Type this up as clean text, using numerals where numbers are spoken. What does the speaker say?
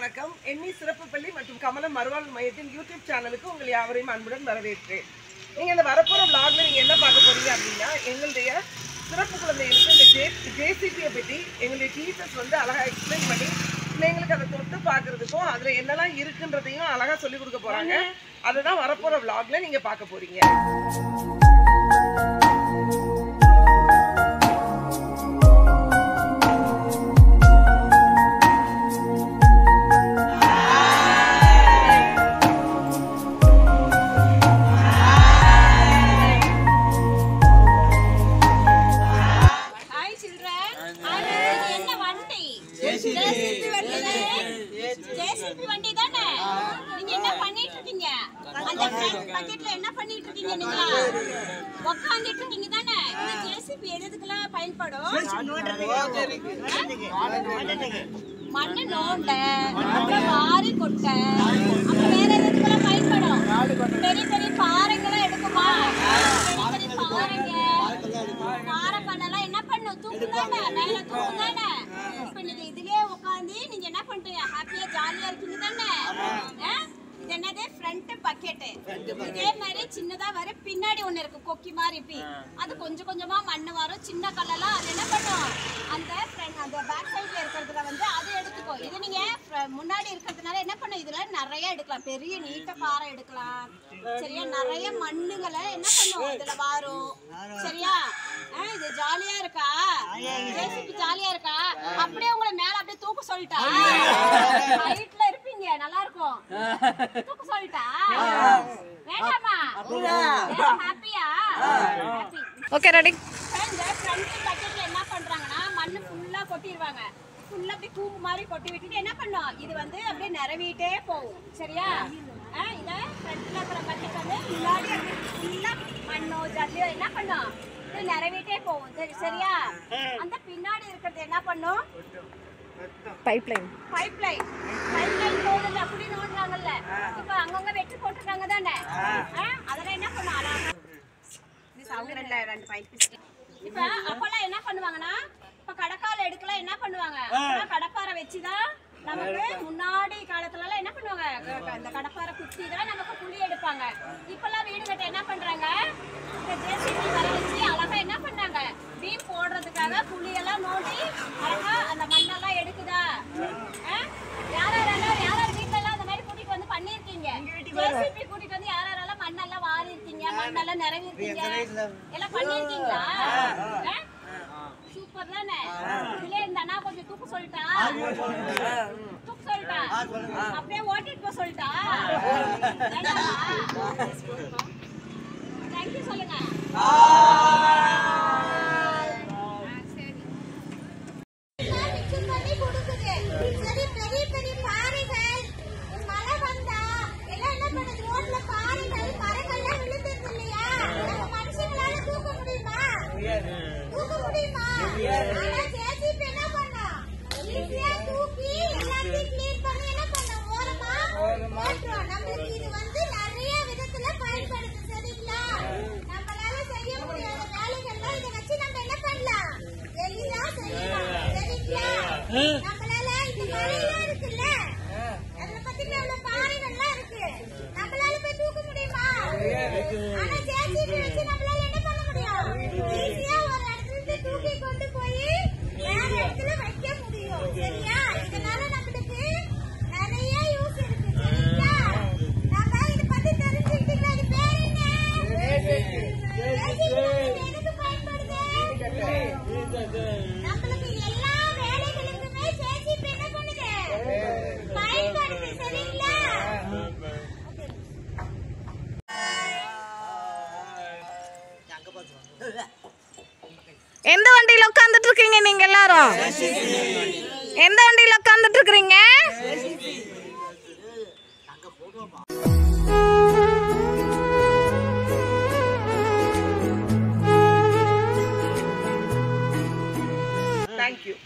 வணக்கம். எண்ணி சிறப்பு பள்ளி மற்றும் கமலம் மறுவாழ்வு மையத்தின் யூடியூப் சேனலுக்கு உங்கள் யாவரையும் அன்புடன் வரவேற்கிறேன். நீங்கள் இந்த வரப்போகிற vlogல நீங்கள் என்ன பார்க்க போறீங்க அப்படின்னா, எங்களுடைய சிறப்பு குழந்தைகளுக்கு இந்த ஜேசிபியை பற்றி எங்களுடைய டீச்சர்ஸ் வந்து அழகாக எக்ஸ்பிளைன் பண்ணி பிள்ளைங்களுக்கு அதை தொட்டு பார்க்கறதுக்கும் அதில் என்னெல்லாம் இருக்குன்றதையும் அழகாக சொல்லிக் கொடுக்க போகிறாங்க. அதை தான் வரப்போகிற vlogல நீங்கள் பார்க்க போறீங்க. ஜேசிபி வண்டி தானே நீங்க என்ன பண்ணிட்டு இருக்கீங்க? அந்த ஃப்ரண்ட் பக்கெட்ல என்ன பண்ணிட்டு இருக்கீங்க? நீங்க உட்கார்ந்துட்டு இருக்கீங்க தானே? இந்த ஜேசிபி எதுக்கெல்லாம் பயன்படும்? மண்ணு நோண்ட, அப்புறம் வாரி கொட்ட, அப்புறம் வேற எதுக்கெல்லாம் பயன்படும்? பெரிய பெரிய பாறைகளை எடுக்குமா? பெரிய பெரிய பாறைங்க பாறை பண்ணலாம் என்ன பண்ணும்? தூக்குதானே, மேல தூக்குதானே. இப்ப நீங்க இதுலயே உட்காந்து நீங்க என்ன பண்றீங்க? ஹாப்பியா ஜாலியா இருக்கீங்க தானே? இது என்னது? Front bucket. இதே மாதிரி சின்னதா வர பின்னாடி ஒண்ணு இருக்கு, கொக்கி மாதிரி இப்படி. அது கொஞ்சம் கொஞ்சமா மண்ணு வரும், சின்ன கல்லெல்லாம். அது என்ன பண்ணும்? அந்த அந்த பேக் சைட்ல இருக்கிறதுல வந்து அது எடுத்துக்கோ. இது நீங்க முன்னாடி இருக்கிறதுனால என்ன பண்ணும்? இதுல நிறைய எடுக்கலாம், பெரிய நீட்ட பாறை எடுக்கலாம். சரியா? நிறைய மண்ணுகளை என்ன பண்ணும்? இதுல வரும். சரியா? இது ஜாலியா இருக்கா? ஜேசிபி ஜாலியா இருக்கா? அப்படியே உங்களை மேல அப்படியே தூக்க சொல்லிட்டா? ஹைட்ல இருப்பீங்க, நல்லா இருக்கும். தூக்க சொல்லிட்டா? வேண்டாமா? ஹாப்பியா? ஹாப்பி. Okay, ready. இந்த ஃப்ரண்ட் பக்கெட்ல என்ன பண்றாங்கன்னா மண்ணு ஃபுல்லா கொட்டிடுவாங்க. ஃபுல்லா அப்படியே கூம்பு மாதிரி கொட்டி விட்டுட்டு என்ன பண்ணும்? இது வந்து அப்படியே நிரவிட்டே போகும். சரியா? இத ஃப்ரண்ட்ல இருக்கிற பக்கெட் வந்து முன்னாடி அப்படியே ஃபுல்லா மண்ணோ ஜல்லியோ என்ன பண்ணும்? இது நிரவிட்டே போகும். சரியா? அந்த பின்னாடி இருக்கிறது என்ன பண்ணும்? பைப்லைன் போடுறது அப்படி நோண்டுறாங்கல்ல. இப்ப அங்கங்க வெட்டி போட்டுருக்காங்க தானே? அதெல்லாம் என்ன பண்ணும்? அழகா ரெண்டு பைப். இப்ப அப்பெல்லாம் என்ன பண்ணுவாங்கன்னா, இப்ப கடப்பாரை எடுக்கலாம் என்ன பண்ணுவாங்க? கடப்பாரை வச்சுதான் நமக்கு முன்னாடி காலத்துல எல்லாம் என்ன பண்ணுவாங்க? இந்த கடப்பாரை குத்தி தான் நமக்கு குழி எடுப்பாங்க. இப்பெல்லாம் வீடு கட்ட என்ன பண்றாங்க? இந்த ஜேசிபி வர வச்சு அழகா என்ன பண்ணாங்க? பீம் போடுறதுக்காக குழியெல்லாம் நோண்டி அழகா அந்த மண்ணெல்லாம் எடுக்குதா? யாராரு வீட்டுல எல்லாம் அந்த மாதிரி கூட்டிட்டு வந்து பண்ணிருக்கீங்க? ஜேசிபி கூட்டிட்டு வந்து யாரெல்லாம் மண்ணெல்லாம் வாரி இருக்கீங்க, மண்ணெல்லாம் நிரவி இருக்கீங்க, எல்லாம் பண்ணிருக்கீங்களா? சூப்பர் தானே? இதுல இந்த அண்ணா கொஞ்சம் தூக்கு சொல்லிட்டா? அப்படியே ஓட்டிட்டு போ சொல்லிட்டா? தேங்க்யூ சொல்லுங்க. எந்த வண்டியில உட்கார்ந்துட்டு இருக்கீங்க நீங்க எல்லாரும்? எந்த வண்டியில உட்கார்ந்துட்டு இருக்கீங்க? Thank you.